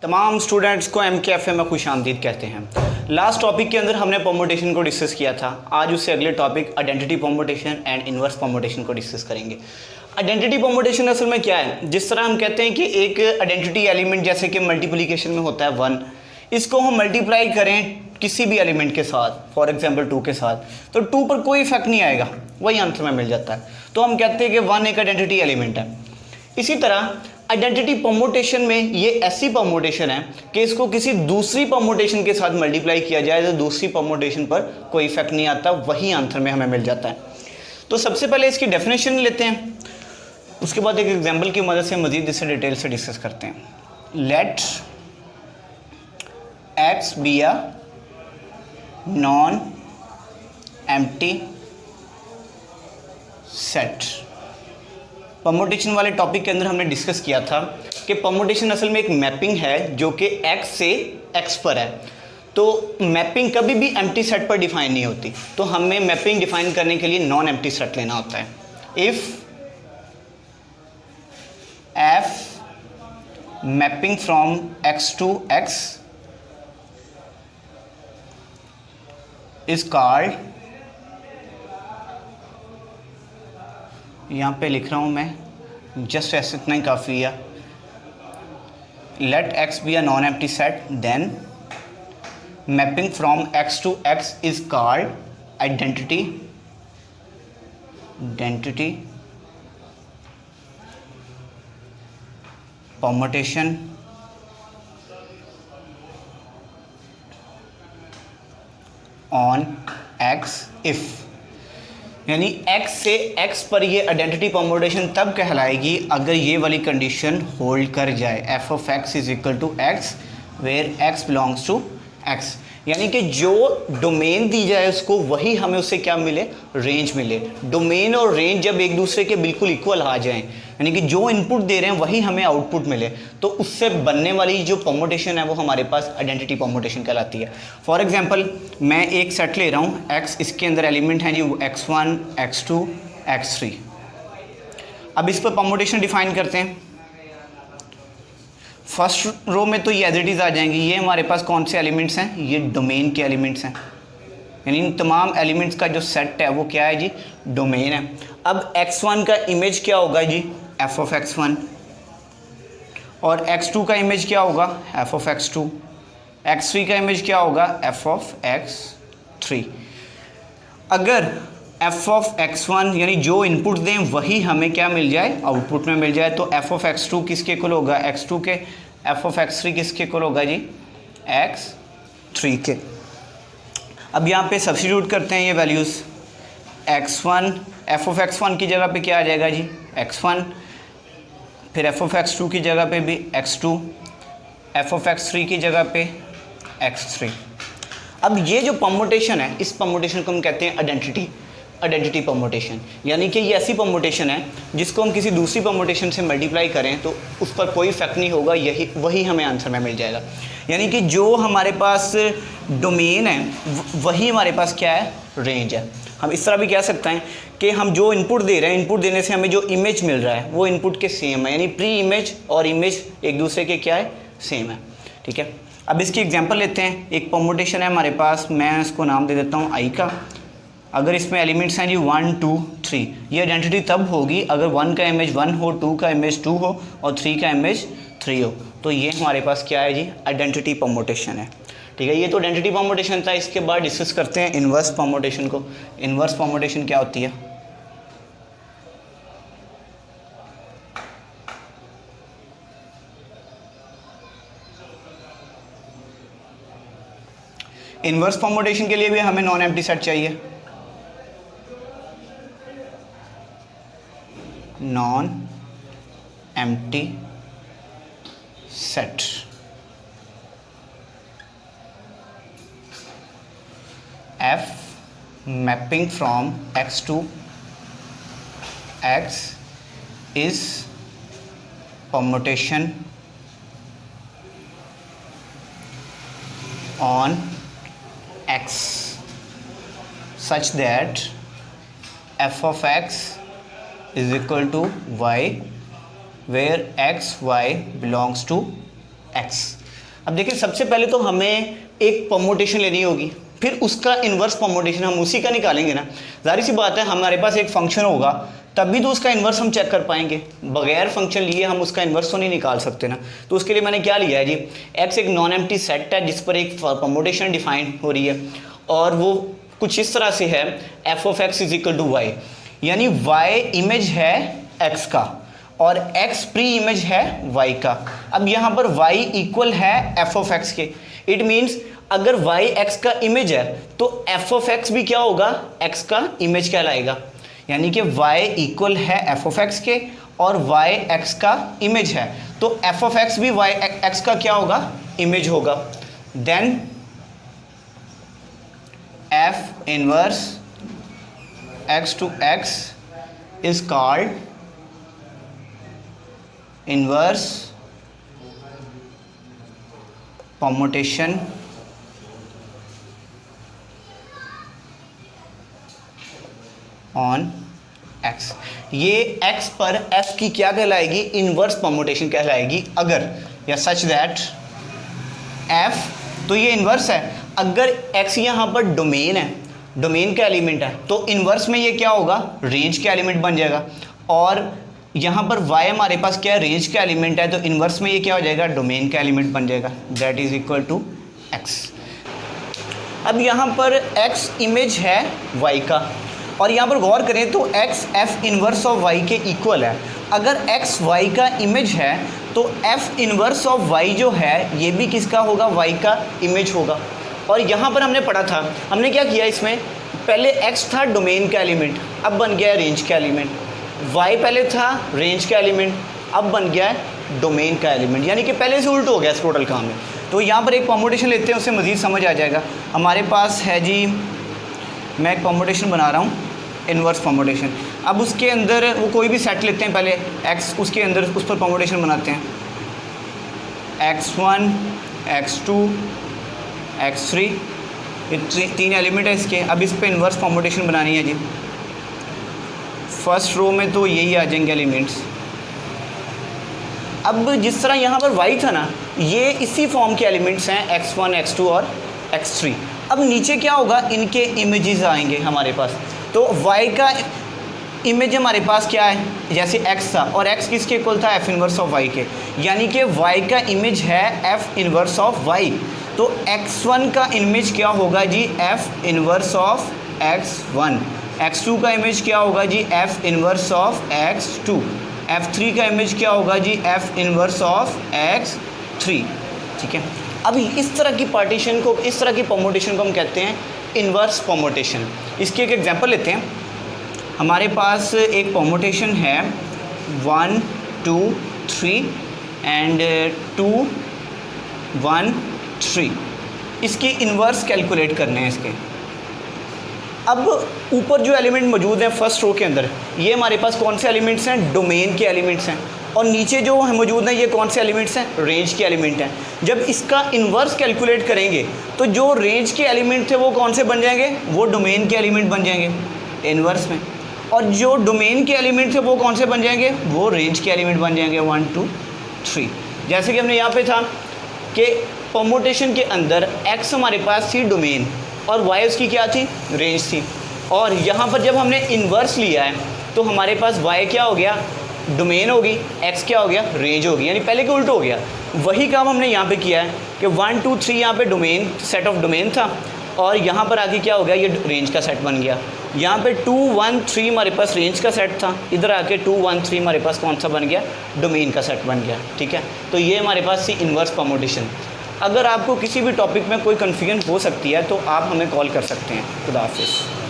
तमाम स्टूडेंट्स को MKFA में खुशामदीद कहते हैं। लास्ट टॉपिक के अंदर हमने परमुटेशन को डिस्कस किया था। आज उससे अगले topic identity permutation and inverse permutation को डिस्कस करेंगे। आइडेंटिटी परमुटेशन असल में क्या है? जिस तरह हम कहते हैं कि एक आइडेंटिटी एलिमेंट जैसे कि मल्टीप्लिकेशन में होता है 1, इसको हम मल्टीप्लाई करें किसी भी एलिमेंट के साथ, फॉर एग्जांपल 2 के साथ, तो 2 पर कोई इफेक्ट नहीं आएगा, वही आंसर में मिल जाता है। तो हम कहते हैं कि 1 एक आइडेंटिटी एलिमेंट है। इसी तरह आइडेंटिटी परमुटेशन में ये ऐसी परमुटेशन है कि इसको किसी दूसरी परमुटेशन के साथ मल्टीप्लाई किया जाए तो दूसरी परमुटेशन पर कोई इफेक्ट नहीं आता, वही आंसर में हमें मिल जाता है। तो सबसे पहले इसकी डेफिनेशन लेते हैं, उसके बाद एक एग्जांपल की मदद से मजीद इसे डिटेल से डिस्कस करते हैं। Let x be a non empty set. Permutation वाले टॉपिक के अंदर हमने डिस्कस किया था कि परमुटेशन असल में एक मैपिंग है जो कि x से x पर है। तो मैपिंग कभी भी एम्प्टी सेट पर डिफाइन नहीं होती, तो हमें मैपिंग डिफाइन करने के लिए नॉन एम्प्टी सेट लेना होता है। If f mapping from x to x is called, यहाँ पे लिख रहा हूँ मैं, जस्ट ऐसे इतना ही काफ़ी है। Let x be a non empty set, then mapping from x to x is called identity permutation on x. If यानी x से x पर ये आइडेंटिटी परमुटेशन तब कहलाएगी अगर ये वाली कंडीशन होल्ड कर जाए, f of x is equal to x where x belongs to x। यानी कि जो डोमेन दी जाए उसको वही हमें उससे क्या मिले, रेंज मिले। डोमेन और रेंज जब एक दूसरे के बिल्कुल इक्वल आ जाएं, यानी कि जो इनपुट दे रहे हैं वही हमें आउटपुट मिले, तो उससे बनने वाली जो परमुटेशन है वो हमारे पास आइडेंटिटी परमुटेशन कहलाती है। फॉर एग्जांपल मैं एक सेट ले रहा हूँ x, इसके अंदर एलिमेंट हैं जी x1 x2 x3। अब इस पर परमुटेशन डिफाइन करते हैं। फर्स्ट रो में तो ये एज इट इज़ आ जाएंगी। ये हमारे पास कौन से एलिमेंट्स हैं? ये डोमेन के एलिमेंट्स हैं, यानी इन तमाम एलिमेंट्स का जो सेट है वो क्या है जी, डोमेन है। अब x1 का इमेज क्या होगा जी, f ऑफ x1, और x2 का इमेज क्या होगा, f ऑफ x2, x3 का इमेज क्या होगा, f ऑफ x3। अगर f ऑफ x1 यानी जो इनपुट दें वही हमें क्या मिल जाए, आउटपुट में मिल जाए, तो f ऑफ x2 किसके इक्वल होगा, x2 के, f ऑफ x3 किसके इक्वल होगा जी, x3 के। अब यहाँ पे सब्स्टिट्यूट करते हैं ये values. x1 f of x1 की जगह पे क्या आ जाएगा जी, x1, फिर f ऑफ x2 की जगह पे भी x2, f ऑफ x3 की जगह पे x3। अब ये जो परमुटेशन है, इस परमुटेशन को हम कहते हैं आइडेंटिटी परमुटेशन। यानी कि ये ऐसी परमुटेशन है जिसको हम किसी दूसरी परमुटेशन से मल्टीप्लाई करें तो उस पर कोई इफेक्ट नहीं होगा, वही हमें आंसर में मिल जाएगा। यानी कि जो हमारे पास डोमेन है वही हमारे पास क्या है, रेंज है। हम इस तरह भी कह सकते हैं कि हम जो इनपुट दे रहे हैं, इनपुट देने से हमें जो इमेज मिल रहा है वो इनपुट के सेम है, यानी प्री इमेज और इमेज एक दूसरे के क्या है, सेम है। ठीक है, अब इसकी एग्जांपल लेते हैं। एक परमुटेशन है हमारे पास, मैं इसको नाम दे देता हूँ i का। अगर इसमें एलिमेंट्स हैं जी 1 2 3, ये आइडेंटिटी तब होगी अगर 1 का इमेज 1 हो, 2 का इमेज 2 हो और 3 का इमेज 3 हो। तो ये हमारे पास क्या है जी, आइडेंटिटी परमुटेशन है। ठीक है, ये तो आइडेंटिटी परमुटेशन था। इसके बाद डिस्कस करते हैं इन्वर्स परमुटेशन को। इन्वर्स परमुटेशन क्या होती है? इन्वर्स परमुटेशन के लिए भी हमें नॉन एम्प्टी सेट चाहिए। Non empty set, f mapping from x to x is permutation on x such that f of x is equal to y where x y belongs to x। अब देखिए सबसे पहले तो हमें एक permutation लेनी होगी, फिर उसका इन्वर्स परमुटेशन हम उसी का निकालेंगे ना। जाहिर सी बात है हमारे पास एक फंक्शन होगा तभी तो उसका इन्वर्स हम चेक कर पाएंगे, बगैर फंक्शन लिए हम उसका इन्वर्स तो नहीं निकाल सकते ना। तो उसके लिए मैंने क्या लिया है जी, एक्स एक नॉन एम्प्टी सेट है जिस पर एक परमुटेशन डिफाइन हो रही है और वो कुछ इस तरह से है f of x is equal to y, यानी वाई इमेज है एक्स का और x प्री इमेज है y का। अब यहाँ पर y इक्वल है f ऑफ x के, इट मीन्स अगर y x का इमेज है तो f ऑफ x भी क्या होगा, x का इमेज कहलाएगा, यानी कि y इक्वल है f ऑफ x के और y x का इमेज है तो f ऑफ x भी y x का क्या होगा, इमेज होगा। Then f inverse x to x is called inverse permutation on x। ये x पर f की क्या कहलाएगी, इनवर्स परमुटेशन कहलाएगी अगर, या सच दैट f, तो ये इनवर्स है। अगर x यहाँ पर डोमेन है, डोमेन का एलिमेंट है तो इनवर्स में ये क्या होगा, रेंज का एलिमेंट बन जाएगा। और यहाँ पर y हमारे पास क्या है, रेंज का एलिमेंट है तो इनवर्स में ये क्या हो जाएगा, डोमेन का एलिमेंट बन जाएगा, that is equal to x। अब यहाँ पर x इमेज है y का और यहाँ पर गौर करें तो x f inverse of y के इक्वल है। अगर x y का इमेज है तो f इनवर्स ऑफ y जो है ये भी किसका होगा, y का इमेज होगा। और यहाँ पर हमने पढ़ा था, हमने क्या किया इसमें, पहले x था डोमेन का एलिमेंट, अब बन गया रेंज का एलिमेंट, y पहले था रेंज का एलिमेंट, अब बन गया है डोमेन का एलिमेंट, यानी कि पहले से उल्ट हो गया इस टोटल काम में। तो यहाँ पर एक परमुटेशन लेते हैं, उससे मज़ीद समझ आ जाएगा। हमारे पास है जी, मैं एक परमुटेशन बना रहा हूँ, इनवर्स परमुटेशन। अब उसके अंदर वो कोई भी सेट लेते हैं पहले x, उसके अंदर उस पर परमुटेशन बनाते हैं, x1 x2 x3, ये तीन एलिमेंट है इसके। अब इस पर इनवर्स परमुटेशन बनानी है जी। फर्स्ट रो में तो यही आ जाएंगे एलिमेंट्स। अब जिस तरह यहाँ पर y था ना, ये इसी फॉर्म के एलिमेंट्स हैं x1 x2 और x3। अब नीचे क्या होगा, इनके इमेजेस आएंगे हमारे पास। तो y का इमेज हमारे पास क्या है, जैसे x था और x किसके इक्वल था, f इनवर्स ऑफ y के, यानी कि y का इमेज है f इनवर्स ऑफ y। तो x1 का इमेज क्या होगा जी, f inverse of x1। x2 का इमेज क्या होगा जी, f inverse of x2। f3 का इमेज क्या होगा जी, f इनवर्स ऑफ x3। ठीक है। अब इस तरह की पार्टीशन को, इस तरह की परमुटेशन को हम कहते हैं इनवर्स परमुटेशन। इसकी एक एग्जांपल लेते हैं। हमारे पास एक परमुटेशन है 1 2 3 एंड 2 1 3। इसकी इन्वर्स कैलकुलेट करने हैं इसके। अब ऊपर जो एलिमेंट मौजूद हैं फर्स्ट रो के अंदर, ये हमारे पास कौन से एलिमेंट्स हैं, डोमेन के एलिमेंट्स हैं। और नीचे जो मौजूद हैं ये कौन से एलिमेंट्स हैं, रेंज के एलिमेंट हैं। जब इसका इन्वर्स कैलकुलेट करेंगे तो जो रेंज के एलिमेंट थे वो कौन से बन जाएंगे, वो डोमेन के एलिमेंट बन जाएंगे इन्वर्स में। और जो डोमेन के एलिमेंट थे वो कौन से बन जाएंगे, वो रेंज के एलिमेंट बन जाएंगे 1 2 3। जैसे कि हमने यहाँ पे था कि परमुटेशन के अंदर x हमारे पास थी डोमेन और y उसकी क्या थी, रेंज थी। और यहाँ पर जब हमने इन्वर्स लिया है तो हमारे पास y क्या हो गया, डोमेन होगी, x क्या हो गया, रेंज होगी, यानी पहले के उल्ट हो गया। वही काम हमने यहाँ पे किया है कि 1 2 3 यहाँ पे डोमेन, सेट ऑफ डोमेन था और यहाँ पर आके क्या हो गया, ये रेंज का सेट बन गया। यहाँ पे 2 1 3 हमारे पास रेंज का सेट था, इधर आके 2 1 3 हमारे पास कौन सा बन गया, डोमेन का सेट बन गया। ठीक है, तो ये हमारे पास थी इन्वर्स परमुटेशन। अगर आपको किसी भी टॉपिक में कोई कन्फ्यूजन हो सकती है तो आप हमें कॉल कर सकते हैं। खुदा हाफिज़।